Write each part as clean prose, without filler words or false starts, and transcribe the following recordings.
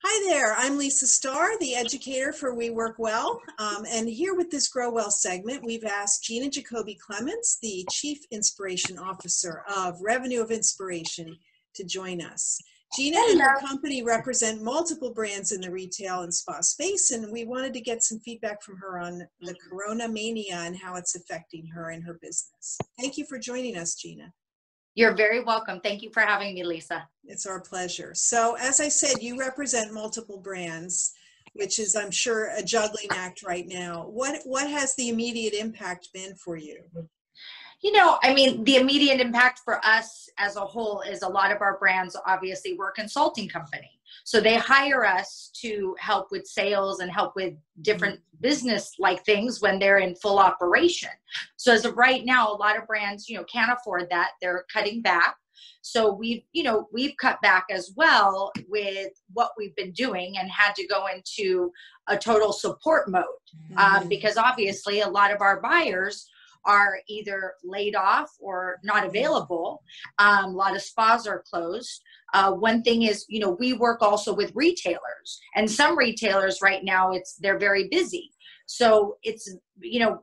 Hi there, I'm Lisa Starr, the educator for We Work Well. And here with this Grow Well segment, we've asked Gina Jacoby-Clements, the Chief Inspiration Officer of Revenue of Inspiration, to join us. Gina and her company represent multiple brands in the retail and spa space, and we wanted to get some feedback from her on the Corona mania and how it's affecting her and her business. Thank you for joining us, Gina. You're very welcome. Thank you for having me, Lisa. It's our pleasure. So as I said, you represent multiple brands, which is, I'm sure, a juggling act right now. What has the immediate impact been for you? The immediate impact for us as a whole is a lot of our brands, obviously, we're a consulting company. So they hire us to help with sales and help with different business-like things when they're in full operation. So as of right now, a lot of brands, can't afford that. They're cutting back. So we've cut back as well with what we've been doing and had to go into a total support mode because obviously a lot of our buyers are either laid off or not available. A lot of spas are closed. One thing is, we work also with retailers, and some retailers right now, they're very busy. So it's,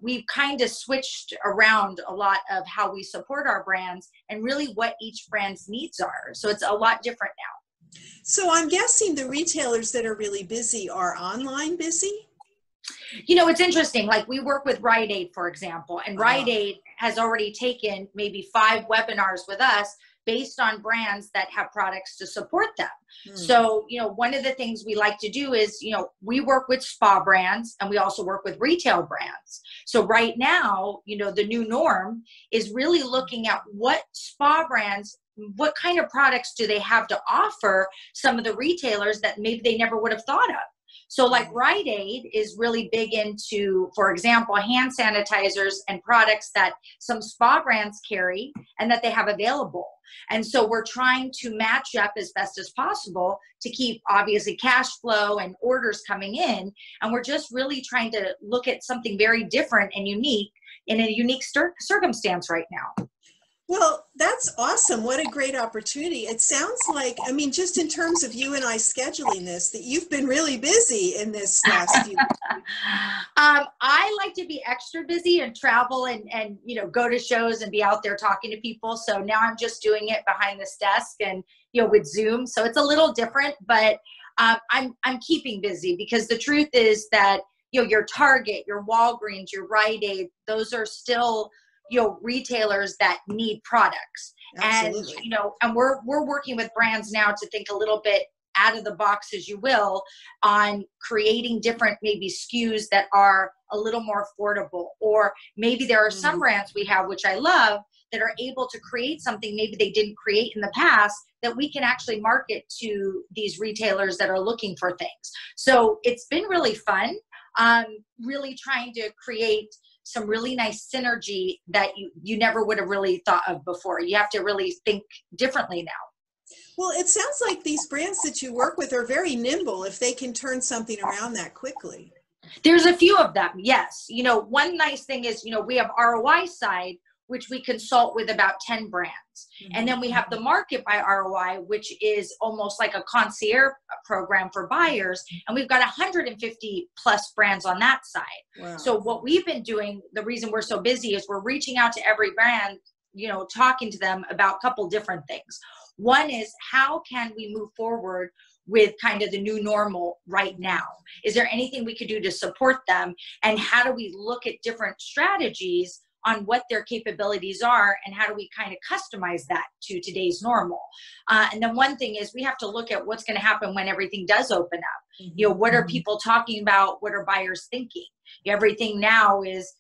we've kind of switched around a lot of how we support our brands and really what each brand's needs are. So it's a lot different now. So I'm guessing the retailers that are really busy are online busy? It's interesting. Like we work with Rite Aid, for example, and Rite Aid has already taken maybe 5 webinars with us based on brands that have products to support them. So, one of the things we like to do is, we work with spa brands and we also work with retail brands. So right now, the new norm is really looking at what spa brands, what kind of products do they have to offer some of the retailers that maybe they never would have thought of. So like Rite Aid is really big into, for example, hand sanitizers and products that some spa brands carry and that they have available. And so we're trying to match up as best as possible to keep obviously cash flow and orders coming in. And we're just really trying to look at something very different and unique in a unique circumstance right now. Well, that's awesome. What a great opportunity. It sounds like, just in terms of you and I scheduling this, that you've been really busy in this last few weeks. I like to be extra busy and travel and go to shows and be out there talking to people. So now I'm just doing it behind this desk and, with Zoom. So it's a little different, but I'm keeping busy because the truth is that, your Target, your Walgreens, your Rite Aid, those are still retailers that need products. Absolutely. And we're working with brands now to think a little bit out of the box, as you will, on creating different maybe SKUs that are a little more affordable. Or maybe there are some brands we have, which I love, that are able to create something maybe they didn't create in the past that we can actually market to these retailers that are looking for things. So it's been really fun, really trying to create some really nice synergy that you never would have really thought of before. You have to really think differently now. Well, it sounds like these brands that you work with are very nimble if they can turn something around that quickly. There's a few of them, yes. One nice thing is, we have ROI side, which we consult with about 10 brands. And then we have the market by ROI, which is almost like a concierge program for buyers. And we've got 150 plus brands on that side. Wow. So what we've been doing, the reason we're so busy is we're reaching out to every brand, talking to them about a couple different things. One is, how can we move forward with kind of the new normal right now? Is there anything we could do to support them? And how do we look at different strategies on what their capabilities are, and how do we kind of customize that to today's normal? And then one thing is, we have to look at what's going to happen when everything does open up. What are people talking about? What are buyers thinking? Everything now is,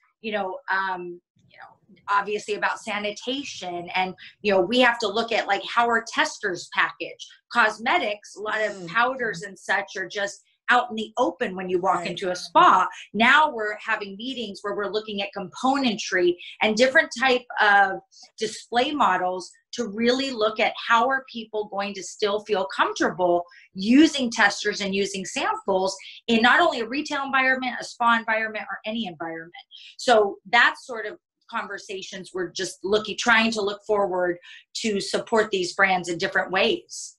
obviously about sanitation, and we have to look at like how are testers packaged. Cosmetics, a lot of powders and such are just out in the open when you walk into a spa. Now we're having meetings where we're looking at componentry and different type of display models to really look at how are people going to still feel comfortable using testers and using samples in not only a retail environment, a spa environment, or any environment. So that's sort of conversations we're just trying to look forward to support these brands in different ways.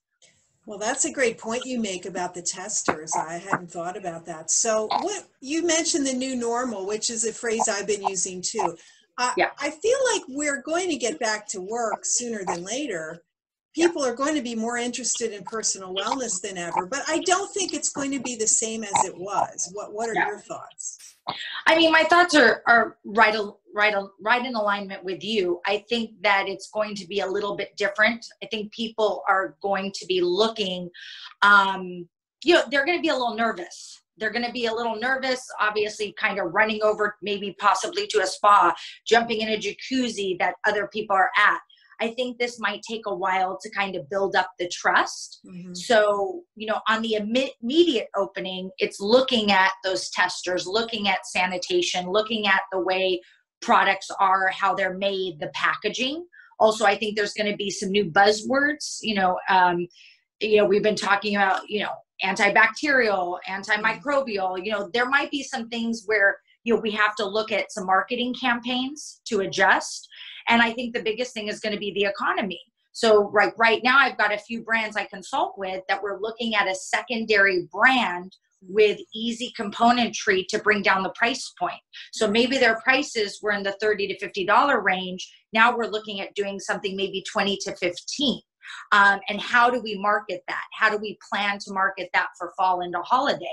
Well, that's a great point you make about the testers. I hadn't thought about that. So what you mentioned, the new normal, which is a phrase I've been using too. Yeah. I feel like we're going to get back to work sooner than later. People are going to be more interested in personal wellness than ever, but I don't think it's going to be the same as it was. What are your thoughts? I mean, my thoughts are right in alignment with you. I think that it's going to be a little bit different. I think people are going to be looking, they're going to be a little nervous. They're going to be a little nervous, obviously kind of running over, maybe possibly to a spa, jumping in a jacuzzi that other people are at. I think this might take a while to kind of build up the trust. Mm-hmm. So, on the immediate opening, it's looking at those testers, looking at sanitation, looking at the way products are, how they're made, the packaging. Also, I think there's going to be some new buzzwords. We've been talking about, antibacterial, antimicrobial. There might be some things where, we have to look at some marketing campaigns to adjust. And I think the biggest thing is going to be the economy. So right now, I've got a few brands I consult with that we're looking at a secondary brand with easy componentry to bring down the price point. So maybe their prices were in the $30 to $50 range. Now we're looking at doing something maybe 20 to 15. And how do we market that? How do we plan to market that for fall into holiday?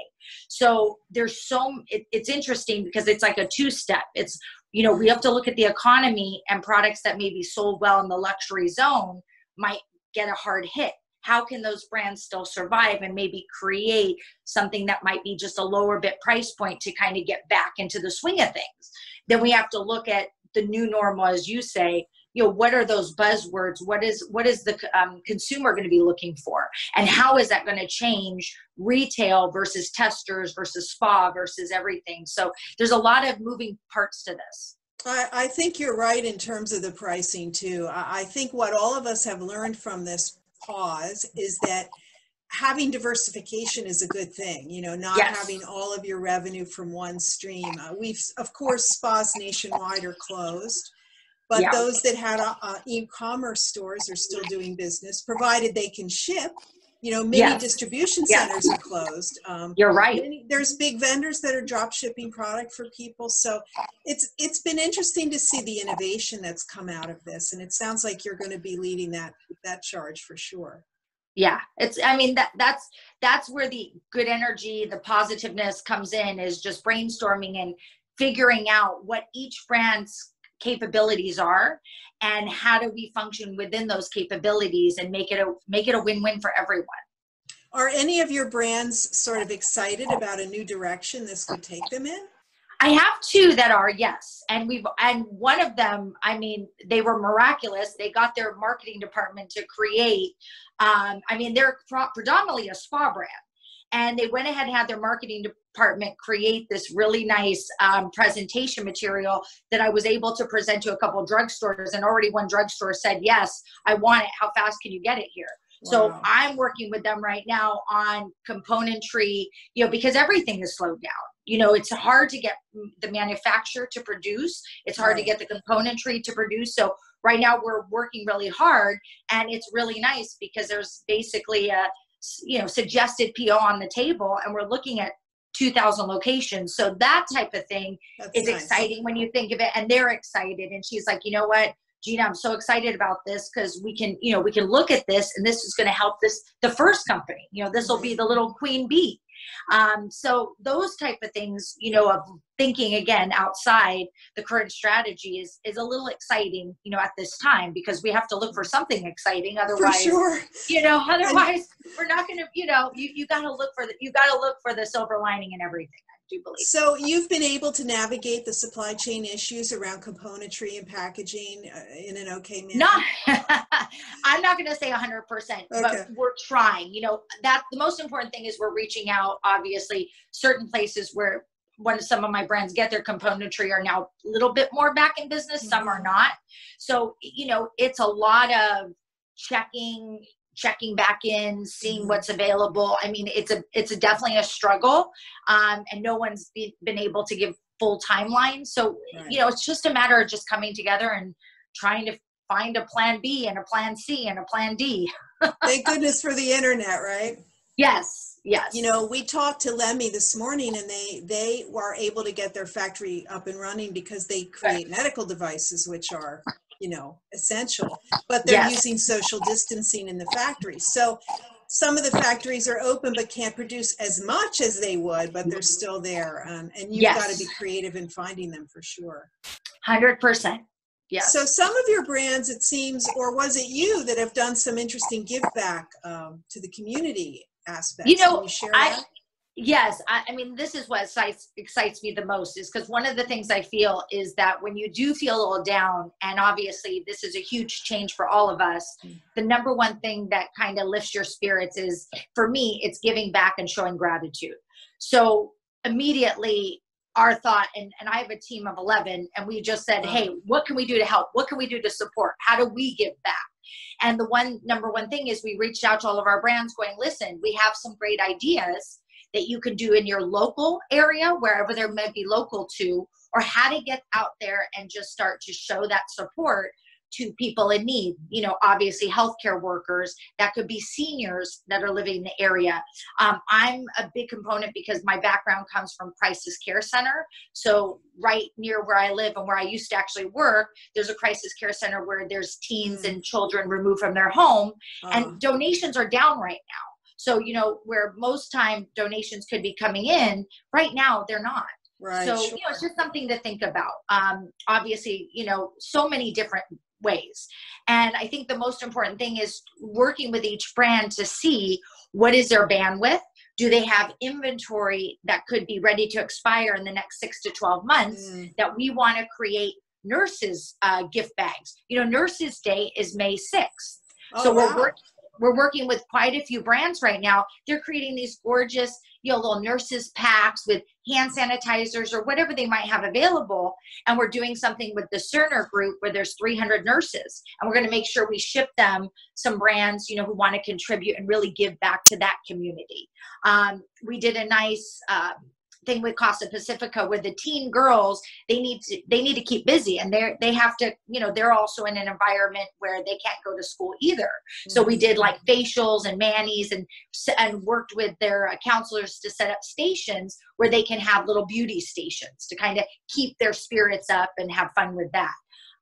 So it's interesting because it's like a two-step. It's, we have to look at the economy, and products that may be sold well in the luxury zone might get a hard hit. How can those brands still survive and maybe create something that might be just a lower bit price point to kind of get back into the swing of things? Then we have to look at the new normal, as you say. What are those buzzwords? What is the consumer going to be looking for? And how is that going to change retail versus testers versus spa versus everything? So there's a lot of moving parts to this. I think you're right in terms of the pricing too. I think what all of us have learned from this pause is that having diversification is a good thing, not having all of your revenue from one stream. Of course, spas nationwide are closed. But those that had e-commerce stores are still doing business, provided they can ship. Many distribution centers are closed. You're right. There's big vendors that are drop shipping product for people. So it's been interesting to see the innovation that's come out of this. And it sounds like you're going to be leading that charge for sure. Yeah, that's where the good energy, the positiveness comes in, is just brainstorming and figuring out what each brand's capabilities are and how do we function within those capabilities and make it a win-win for everyone. Are any of your brands sort of excited about a new direction this could take them in? I have two that are, yes. And one of them, they were miraculous. They got their marketing department to create, they're predominantly a spa brand. And they went ahead and had their marketing department create this really nice presentation material that I was able to present to a couple of drugstores, and already one drugstore said, yes, I want it. How fast can you get it here? Wow. So I'm working with them right now on componentry, because everything is slowed down. It's hard to get the manufacturer to produce. It's hard to get the componentry to produce. So right now we're working really hard, and it's really nice because there's basically a suggested PO on the table, and we're looking at 2,000 locations. So that type of thing is nice. Exciting when you think of it, and they're excited. And she's like, you know what, Gina, I'm so excited about this because we can look at this, and this is going to help the first company. This will be the little queen bee. So those type of things, of thinking again outside the current strategy is a little exciting, at this time, because we have to look for something exciting. Otherwise, for sure. Otherwise we're not going to, you got to look for the silver lining in everything. I do believe. So you've been able to navigate the supply chain issues around componentry and packaging in an okay manner? No, I'm not going to say 100%, but we're trying. That the most important thing is we're reaching out. Obviously, certain places where some of my brands get their componentry are now a little bit more back in business. Mm-hmm. Some are not. So it's a lot of checking back in, seeing what's available. It's definitely a struggle, and no one's been able to give full timelines. So, it's just a matter of just coming together and trying to find a plan B and a plan C and a plan D. Thank goodness for the internet, right? Yes, yes. You know, we talked to Lemmy this morning, and they were able to get their factory up and running because they create medical devices, which are, you know, essential, but they're using social distancing in the factory. So some of the factories are open but can't produce as much as they would, but they're still there. And you've got to be creative in finding them for sure. 100%. Yes. So some of your brands, it seems, or was it you that have done some interesting give back to the community aspects? You know, can you share that? Yes. I mean, this is what excites me the most, is because one of the things I feel is that when you do feel a little down, and obviously this is a huge change for all of us, the number one thing that kind of lifts your spirits is, for me, it's giving back and showing gratitude. So immediately our thought, and I have a team of 11, and we just said, hey, what can we do to help? What can we do to support? How do we give back? And the number one thing is we reached out to all of our brands going, listen, we have some great ideas that you can do in your local area, wherever there may be local to, or how to get out there and just start to show that support to people in need. You know, obviously healthcare workers, that could be seniors that are living in the area. I'm a big component because my background comes from crisis care center. So right near where I live and where I used to actually work, there's a crisis care center where there's teens and children removed from their home, and donations are down right now. So, you know, where most time donations could be coming in, right now they're not. Right. So, you know, it's just something to think about. Obviously, you know, so many different ways. And I think the most important thing is working with each brand to see what is their bandwidth. Do they have inventory that could be ready to expire in the next 6 to 12 months that we want to create nurses gift bags? You know, Nurses Day is May 6th. So we're working with quite a few brands right now. They're creating these gorgeous, you know, little nurses packs with hand sanitizers or whatever they might have available. And we're doing something with the Cerner group where there's 300 nurses. And we're going to make sure we ship them some brands, you know, who want to contribute and really give back to that community. We did a nice thing with Costa Pacifica where the teen girls, they need to keep busy, and they have to, you know, they're also in an environment where they can't go to school either. So we did like facials and manis and worked with their counselors to set up stations where they can have little beauty stations to kind of keep their spirits up and have fun with that.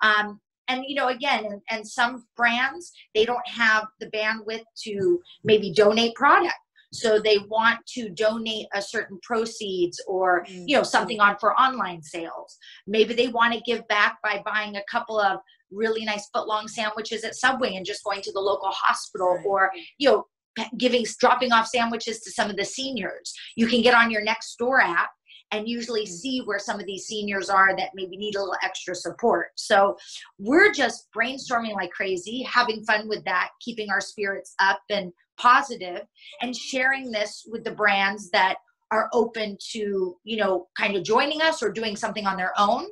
And, you know, again, and some brands, they don't have the bandwidth to maybe donate product. So they want to donate a certain proceeds or, you know, something for online sales. Maybe they want to give back by buying a couple of really nice footlong sandwiches at Subway and just going to the local hospital, or, you know, dropping off sandwiches to some of the seniors. You can get on your Nextdoor app and usually see where some of these seniors are that maybe need a little extra support. So we're just brainstorming like crazy, having fun with that, keeping our spirits up and positive, and sharing this with the brands that are open to, you know, kind of joining us or doing something on their own.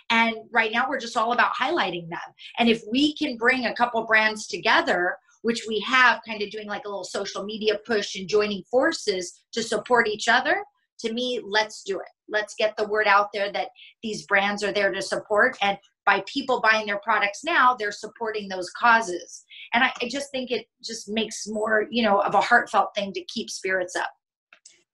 And right now we're just all about highlighting them. And if we can bring a couple brands together, which we have, kind of doing like a little social media push and joining forces to support each other, to me, let's do it. Let's get the word out there that these brands are there to support. And by people buying their products now, they're supporting those causes. And I just think it just makes more, you know, of a heartfelt thing to keep spirits up.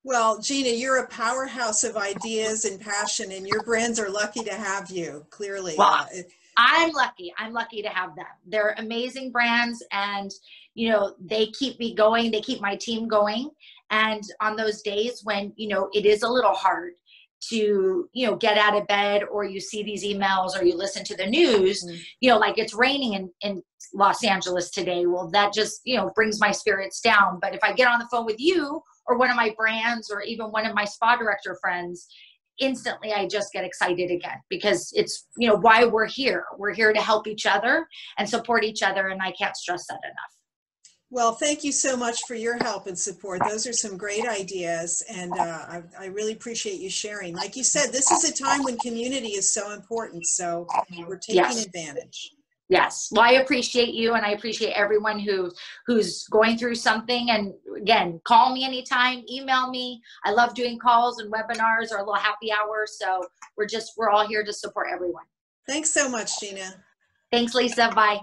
Well, Gina, you're a powerhouse of ideas and passion, and your brands are lucky to have you, clearly. Well, I'm lucky. I'm lucky to have them. They're amazing brands, and, you know, they keep me going. They keep my team going. And on those days when, you know, it is a little hard to, you know, get out of bed, or you see these emails or you listen to the news, you know, like it's raining in Los Angeles today. Well, that just, you know, brings my spirits down. But if I get on the phone with you or one of my brands or even one of my spa director friends, instantly I just get excited again, because it's, you know, why we're here. We're here to help each other and support each other. And I can't stress that enough. Well, thank you so much for your help and support. Those are some great ideas, and I really appreciate you sharing. Like you said, this is a time when community is so important, so we're taking advantage. Yes. Well, I appreciate you, and I appreciate everyone who's going through something. And again, call me anytime, email me. I love doing calls and webinars or a little happy hour. So we're all here to support everyone. Thanks so much, Gina. Thanks, Lisa. Bye.